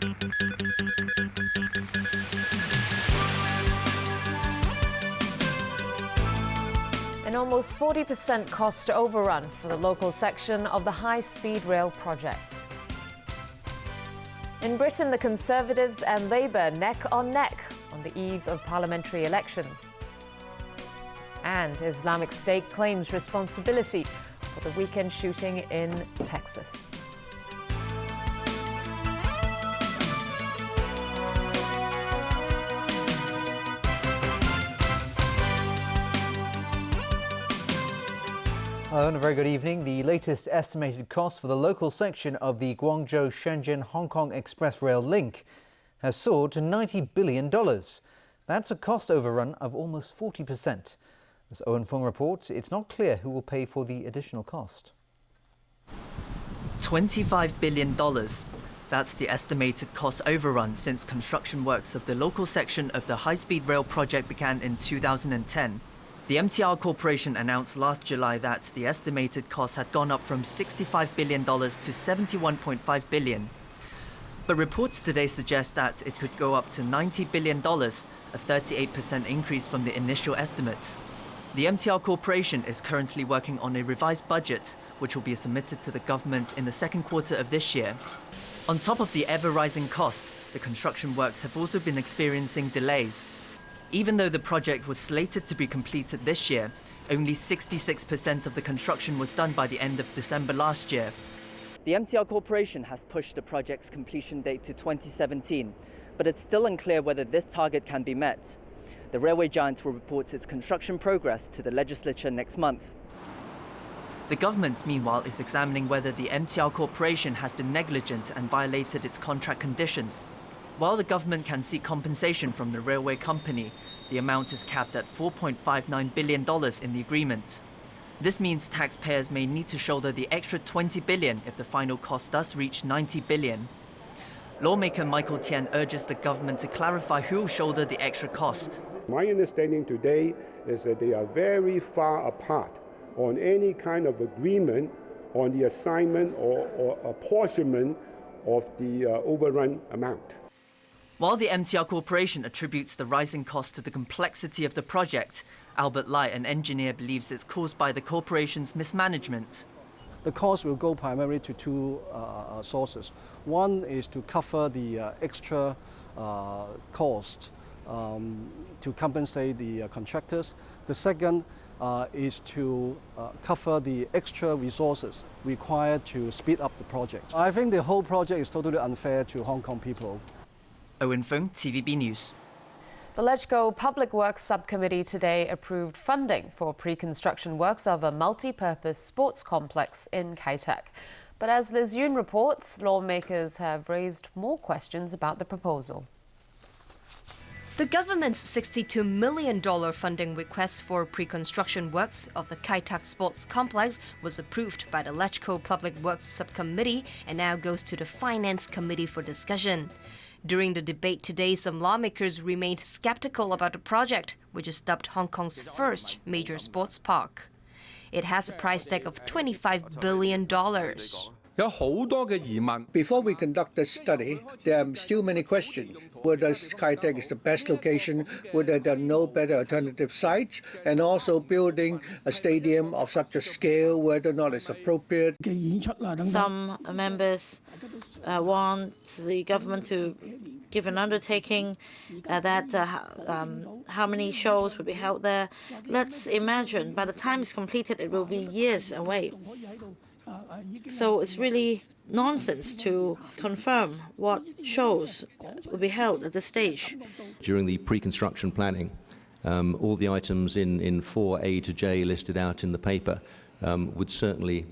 An almost 40% cost overrun for the local section of the high-speed rail project. In Britain, the Conservatives and Labour neck on the eve of parliamentary elections. And Islamic State claims responsibility for the weekend shooting in Texas. Hello and a very good evening. The latest estimated cost for the local section of the Guangzhou-Shenzhen-Hong Kong Express Rail link has soared to $90 billion. That's a cost overrun of almost 40%. As Owen Fung reports, it's not clear who will pay for the additional cost. $25 billion. That's the estimated cost overrun since construction works of the local section of the high-speed rail project began in 2010. The MTR Corporation announced last July that the estimated cost had gone up from $65 billion to $71.5 billion. But reports today suggest that it could go up to $90 billion, a 38% increase from the initial estimate. The MTR Corporation is currently working on a revised budget, which will be submitted to the government in the second quarter of this year. On top of the ever-rising cost, the construction works have also been experiencing delays. Even though the project was slated to be completed this year, only 66% of the construction was done by the end of December last year. The MTR Corporation has pushed the project's completion date to 2017, but it's still unclear whether this target can be met. The railway giant will report its construction progress to the legislature next month. The government, meanwhile, is examining whether the MTR Corporation has been negligent and violated its contract conditions. While the government can seek compensation from the railway company, the amount is capped at $4.59 billion in the agreement. This means taxpayers may need to shoulder the extra $20 billion if the final cost does reach $90 billion. Lawmaker Michael Tian urges the government to clarify who will shoulder the extra cost. My understanding today is that they are very far apart on any kind of agreement on the assignment or apportionment of the overrun amount. While the MTR Corporation attributes the rising cost to the complexity of the project, Albert Lai, an engineer, believes it's caused by the corporation's mismanagement. The cost will go primarily to two sources. One is to cover the extra cost to compensate the contractors. The second is to cover the extra resources required to speed up the project. I think the whole project is totally unfair to Hong Kong people. Owen Fung, TVB News. The LegCo Public Works Subcommittee today approved funding for pre-construction works of a multi-purpose sports complex in Kai Tak. But as Liz Yoon reports, lawmakers have raised more questions about the proposal. The government's $62 million funding request for pre-construction works of the Kai Tak Sports Complex was approved by the LegCo Public Works Subcommittee and now goes to the Finance Committee for discussion. During the debate today, some lawmakers remained skeptical about the project, which is dubbed Hong Kong's first major sports park. It has a price tag of $25 billion. Before we conduct this study, there are still many questions. Whether Kai Tak is the best location, whether there are no better alternative sites, and also building a stadium of such a scale, whether or not it's appropriate. Some members want the government to give an undertaking that how many shows will be held there. Let's imagine by the time it's completed, it will be years away. So it's really nonsense to confirm what shows will be held at this stage. During the pre-construction planning, all the items in 4A to J listed out in the paper would certainly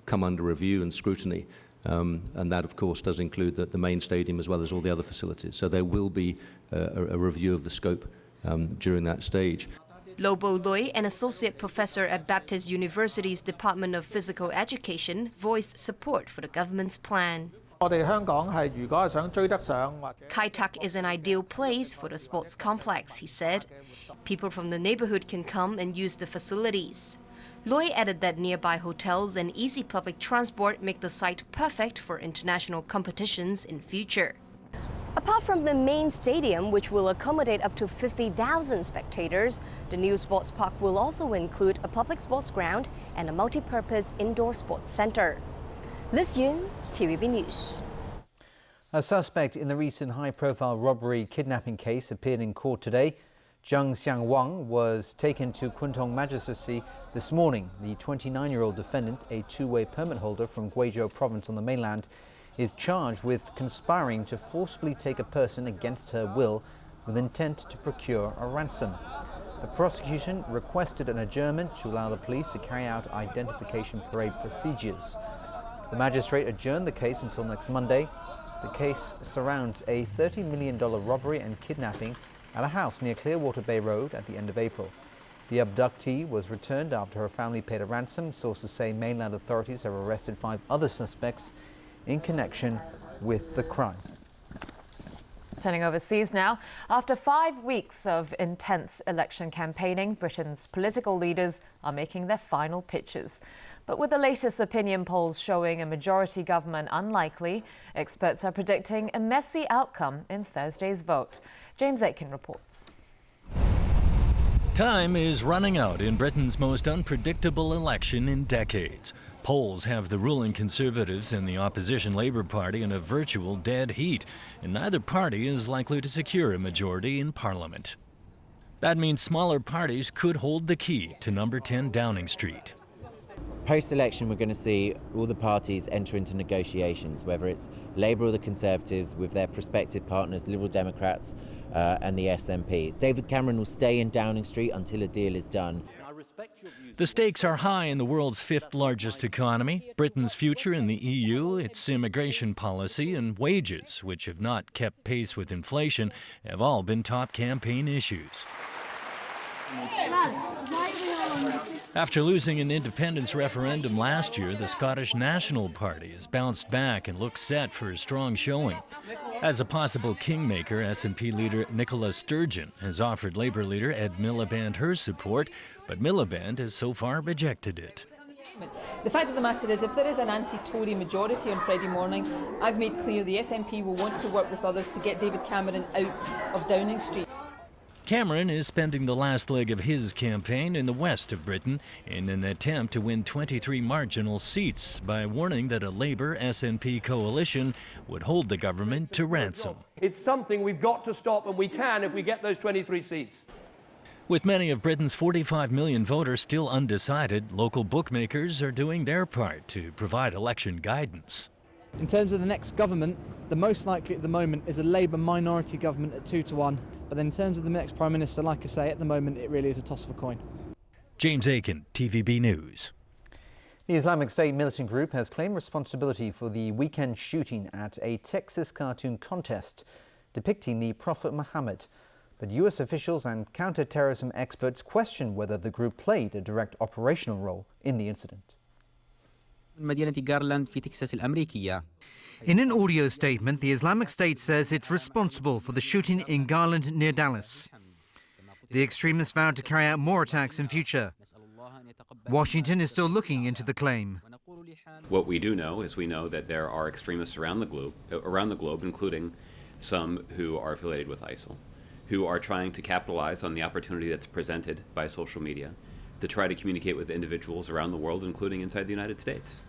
come under review and scrutiny. And that, of course, does include the main stadium as well as all the other facilities. So there will be a review of the scope during that stage. Lobo Lui, an associate professor at Baptist University's Department of Physical Education, voiced support for the government's plan. Kai Tak is an ideal place for the sports complex, he said. People from the neighborhood can come and use the facilities. Lui added that nearby hotels and easy public transport make the site perfect for international competitions in future. Apart from the main stadium, which will accommodate up to 50,000 spectators, the new sports park will also include a public sports ground and a multi-purpose indoor sports center. Liz Yun, TVB News. A suspect in the recent high-profile robbery kidnapping case appeared in court today. Zheng Xiangwang was taken to Kwintong Magistracy this morning. The 29-year-old defendant, a two-way permit holder from Guizhou province on the mainland, is charged with conspiring to forcibly take a person against her will with intent to procure a ransom. The prosecution requested an adjournment to allow the police to carry out identification parade procedures. The magistrate adjourned the case until next Monday. The case surrounds a $30 million robbery and kidnapping at a house near Clearwater Bay Road at the end of April. The abductee was returned after her family paid a ransom. Sources say mainland authorities have arrested 5 other suspects in connection with the crime. Turning overseas now, after 5 weeks of intense election campaigning, Britain's political leaders are making their final pitches. But with the latest opinion polls showing a majority government unlikely, experts are predicting a messy outcome in Thursday's vote. James Aitken reports. Time is running out in Britain's most unpredictable election in decades. Polls have the ruling Conservatives and the opposition Labour Party in a virtual dead heat, and neither party is likely to secure a majority in Parliament. That means smaller parties could hold the key to number 10 Downing Street. Post-election, we're going to see all the parties enter into negotiations, whether it's Labour or the Conservatives with their prospective partners, Liberal Democrats and the SNP. David Cameron will stay in Downing Street until a deal is done. The stakes are high in the world's 5th largest economy, Britain's future in the EU, its immigration policy, and wages, which have not kept pace with inflation, have all been top campaign issues. After losing an independence referendum last year, the Scottish National Party has bounced back and looks set for a strong showing. As a possible kingmaker, SNP leader Nicola Sturgeon has offered Labour leader Ed Miliband her support, but Miliband has so far rejected it. The fact of the matter is, if there is an anti-Tory majority on Friday morning, I've made clear the SNP will want to work with others to get David Cameron out of Downing Street. Cameron is spending the last leg of his campaign in the west of Britain in an attempt to win 23 marginal seats by warning that a Labour-SNP coalition would hold the government to ransom. It's something we've got to stop, and we can if we get those 23 seats. With many of Britain's 45 million voters still undecided, local bookmakers are doing their part to provide election guidance. In terms of the next government, the most likely at the moment is a Labour minority government at 2-1. But then in terms of the next Prime Minister, like I say, at the moment it really is a toss of a coin. James Aitken, TVB News. The Islamic State militant group has claimed responsibility for the weekend shooting at a Texas cartoon contest depicting the Prophet Muhammad. But US officials and counter-terrorism experts question whether the group played a direct operational role in the incident. In an audio statement, the Islamic State says it's responsible for the shooting in Garland near Dallas. The extremists vowed to carry out more attacks in future. Washington is still looking into the claim. What we do know is we know that there are extremists around the globe, including some who are affiliated with ISIL, who are trying to capitalize on the opportunity that's presented by social media to try to communicate with individuals around the world, including inside the United States.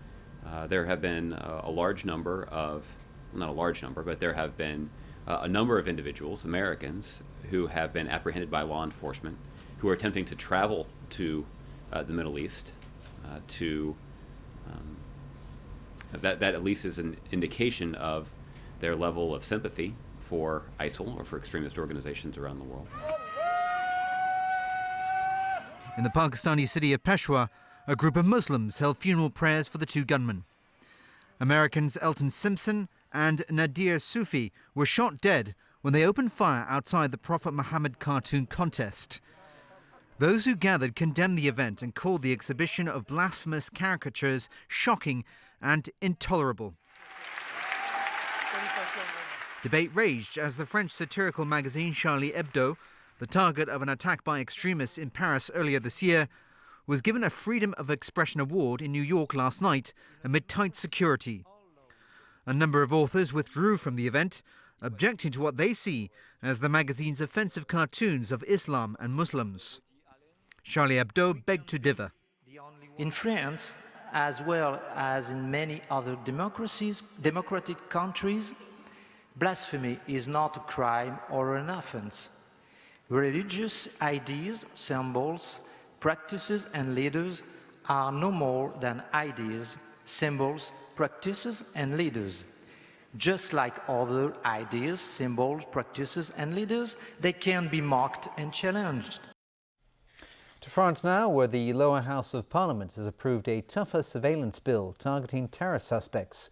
There have been a large number of, not a large number, but there have been a number of individuals, Americans, who have been apprehended by law enforcement, who are attempting to travel to the Middle East that at least is an indication of their level of sympathy for ISIL or for extremist organizations around the world. In the Pakistani city of Peshawar, a group of Muslims held funeral prayers for the 2 gunmen. Americans Elton Simpson and Nadir Sufi were shot dead when they opened fire outside the Prophet Muhammad cartoon contest. Those who gathered condemned the event and called the exhibition of blasphemous caricatures shocking and intolerable. Debate raged as the French satirical magazine Charlie Hebdo, the target of an attack by extremists in Paris earlier this year, was given a Freedom of Expression Award in New York last night amid tight security. A number of authors withdrew from the event, objecting to what they see as the magazine's offensive cartoons of Islam and Muslims. Charlie Hebdo begged to differ. In France, as well as in many other democratic countries, blasphemy is not a crime or an offense. Religious ideas, symbols, practices, and leaders are no more than ideas, symbols, practices, and leaders. Just like other ideas, symbols, practices, and leaders, they can be mocked and challenged. To France now, where the lower house of Parliament has approved a tougher surveillance bill targeting terror suspects.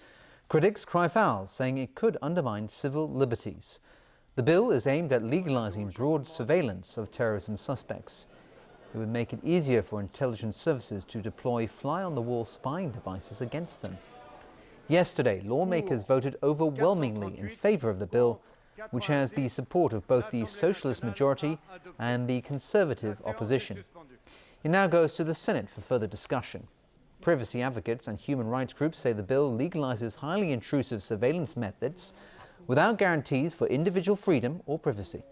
Critics cry foul, saying it could undermine civil liberties. The bill is aimed at legalising broad surveillance of terrorism suspects. It would make it easier for intelligence services to deploy fly-on-the-wall spying devices against them. Yesterday, lawmakers voted overwhelmingly in favour of the bill, which has the support of both the socialist majority and the conservative opposition. It now goes to the Senate for further discussion. Privacy advocates and human rights groups say the bill legalises highly intrusive surveillance methods without guarantees for individual freedom or privacy.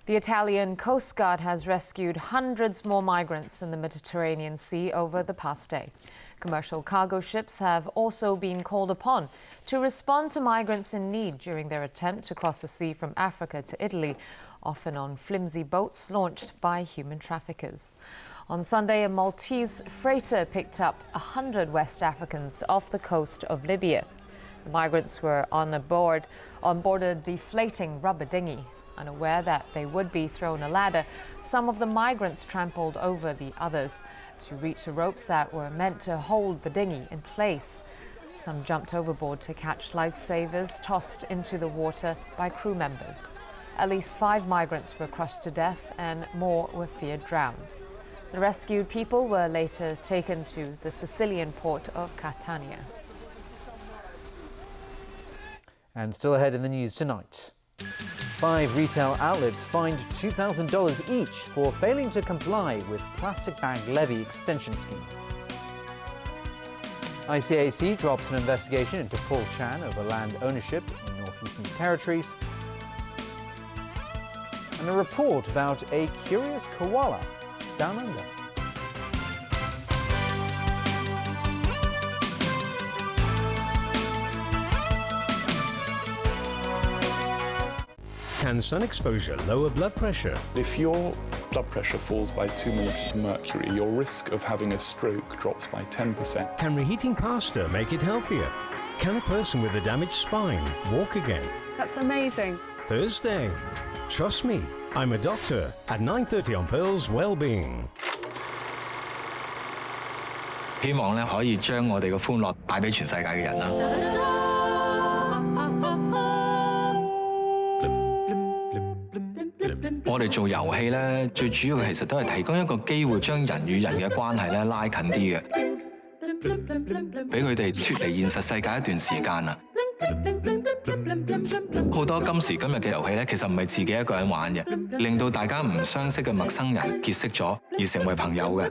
The Italian Coast Guard has rescued hundreds more migrants in the Mediterranean Sea over the past day. Commercial cargo ships have also been called upon to respond to migrants in need during their attempt to cross the sea from Africa to Italy, often on flimsy boats launched by human traffickers. On Sunday, a Maltese freighter picked up 100 West Africans off the coast of Libya. The migrants were on board a deflating rubber dinghy. Unaware that they would be thrown a ladder, some of the migrants trampled over the others to reach the ropes that were meant to hold the dinghy in place. Some jumped overboard to catch lifesavers tossed into the water by crew members. At least 5 migrants were crushed to death and more were feared drowned. The rescued people were later taken to the Sicilian port of Catania. And still ahead in the news tonight. 5 retail outlets fined $2,000 each for failing to comply with plastic bag levy extension scheme. ICAC drops an investigation into Paul Chan over land ownership in Northeastern Territories. And a report about a curious koala down under. Can sun exposure lower blood pressure? If your blood pressure falls by 2 millimeters of mercury, your risk of having a stroke drops by 10%. Can reheating pasta make it healthier? Can a person with a damaged spine walk again? That's amazing. Thursday. Trust me, I'm a doctor at 9:30 on Pearl's Wellbeing. 希望咧可以將我哋嘅歡樂帶俾全世界嘅人啦。我哋做遊戲咧，最主要其實都係提供一個機會，將人與人嘅關係咧拉近啲嘅，俾佢哋脫離現實世界一段時間啊！好多今時今日嘅遊戲咧，其實唔係自己一個人玩嘅，令到大家唔相識嘅陌生人結識咗，而成為朋友嘅。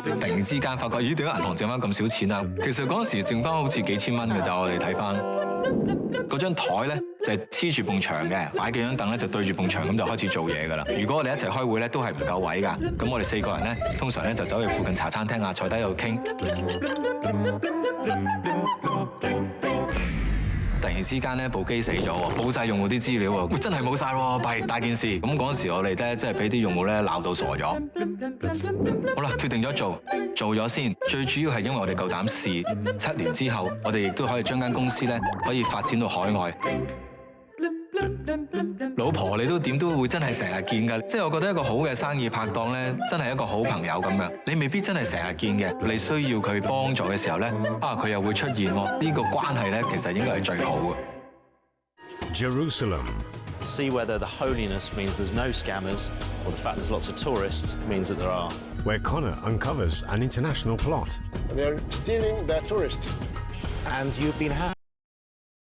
突然之間發覺，咦？點解銀行剩翻咁少錢啊？其實嗰陣時剩翻好似幾千蚊嘅咋，我哋睇翻嗰張台咧就係黐住埲牆嘅，擺幾張凳咧就對住埲牆咁就開始做嘢㗎啦。如果我哋一齊開會咧都係唔夠位㗎，咁我哋4個人咧通常咧就走去附近茶餐廳啊，坐低喺度傾。突然之間咧，部機死咗喎，冇曬用戶啲資料喎，真係冇曬喎，弊大件事。咁嗰陣時我哋咧，真係俾啲用戶咧鬧到傻咗。好啦，決定咗做咗先。最主要係因為我哋夠膽試。7年之後，我哋亦都可以將間公司咧可以發展到海外。老婆，你都點都會真係成日見㗎，即係我覺得一個好嘅生意拍檔咧，真係一個好朋友咁樣。你未必真係成日見嘅，你需要佢幫助嘅時候咧，佢又會出現喎。呢個關係咧，其實應該係最好嘅。Jerusalem. See whether the holiness means there's no scammers, or the fact there's lots of tourists means that there are. Where Connor uncovers an international plot. They're stealing their tourists. And you've been hacked.